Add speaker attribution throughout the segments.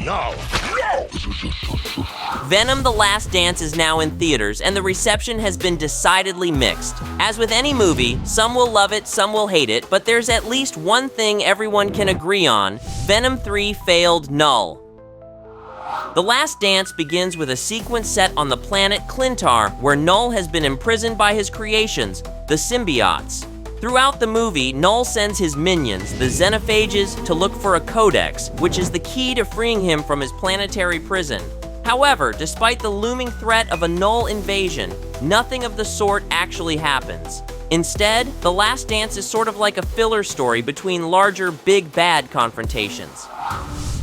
Speaker 1: No! No!
Speaker 2: Venom The Last Dance is now in theaters, and the reception has been decidedly mixed. As with any movie, some will love it, some will hate it, but there's at least one thing everyone can agree on: Venom 3 failed Knull. The Last Dance begins with a sequence set on the planet Clintar, where Knull has been imprisoned by his creations, the symbiotes. Throughout the movie, Knull sends his minions, the xenophages, to look for a Codex, which is the key to freeing him from his planetary prison. However, despite the looming threat of a Knull invasion, nothing of the sort actually happens. Instead, The Last Dance is sort of like a filler story between larger big bad confrontations.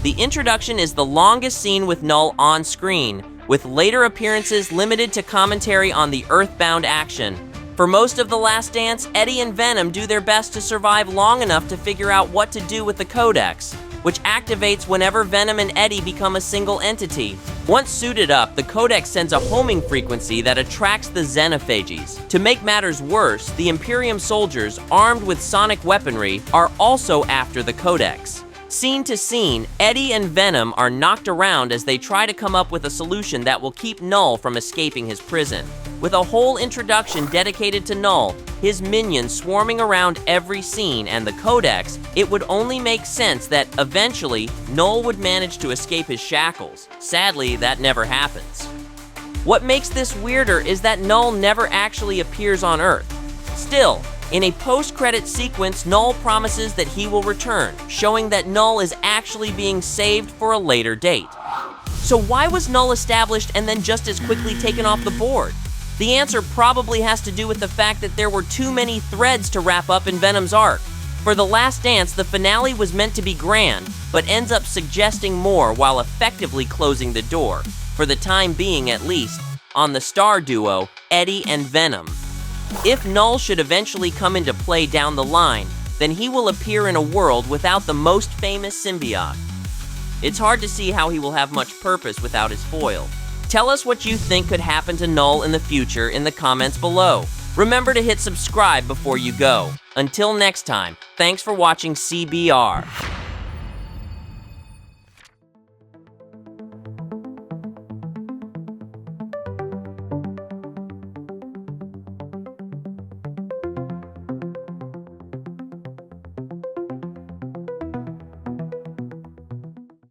Speaker 2: The introduction is the longest scene with Knull on screen, with later appearances limited to commentary on the Earthbound action. For most of The Last Dance, Eddie and Venom do their best to survive long enough to figure out what to do with the Codex, which activates whenever Venom and Eddie become a single entity. Once suited up, the Codex sends a homing frequency that attracts the xenophages. To make matters worse, the Imperium soldiers, armed with sonic weaponry, are also after the Codex. Scene to scene, Eddie and Venom are knocked around as they try to come up with a solution that will keep Knull from escaping his prison. With a whole introduction dedicated to Knull, his minions swarming around every scene, and the Codex, it would only make sense that eventually Knull would manage to escape his shackles. Sadly, that never happens. What makes this weirder is that Knull never actually appears on Earth. Still, in a post-credit sequence, Knull promises that he will return, showing that Knull is actually being saved for a later date. So why was Knull established and then just as quickly taken off the board? The answer probably has to do with the fact that there were too many threads to wrap up in Venom's arc. For The Last Dance, the finale was meant to be grand, but ends up suggesting more while effectively closing the door, for the time being at least, on the star duo, Eddie and Venom. If Knull should eventually come into play down the line, then he will appear in a world without the most famous symbiote. It's hard to see how he will have much purpose without his foil. Tell us what you think could happen to Knull in the future in the comments below. Remember to hit subscribe before you go. Until next time, thanks for watching CBR.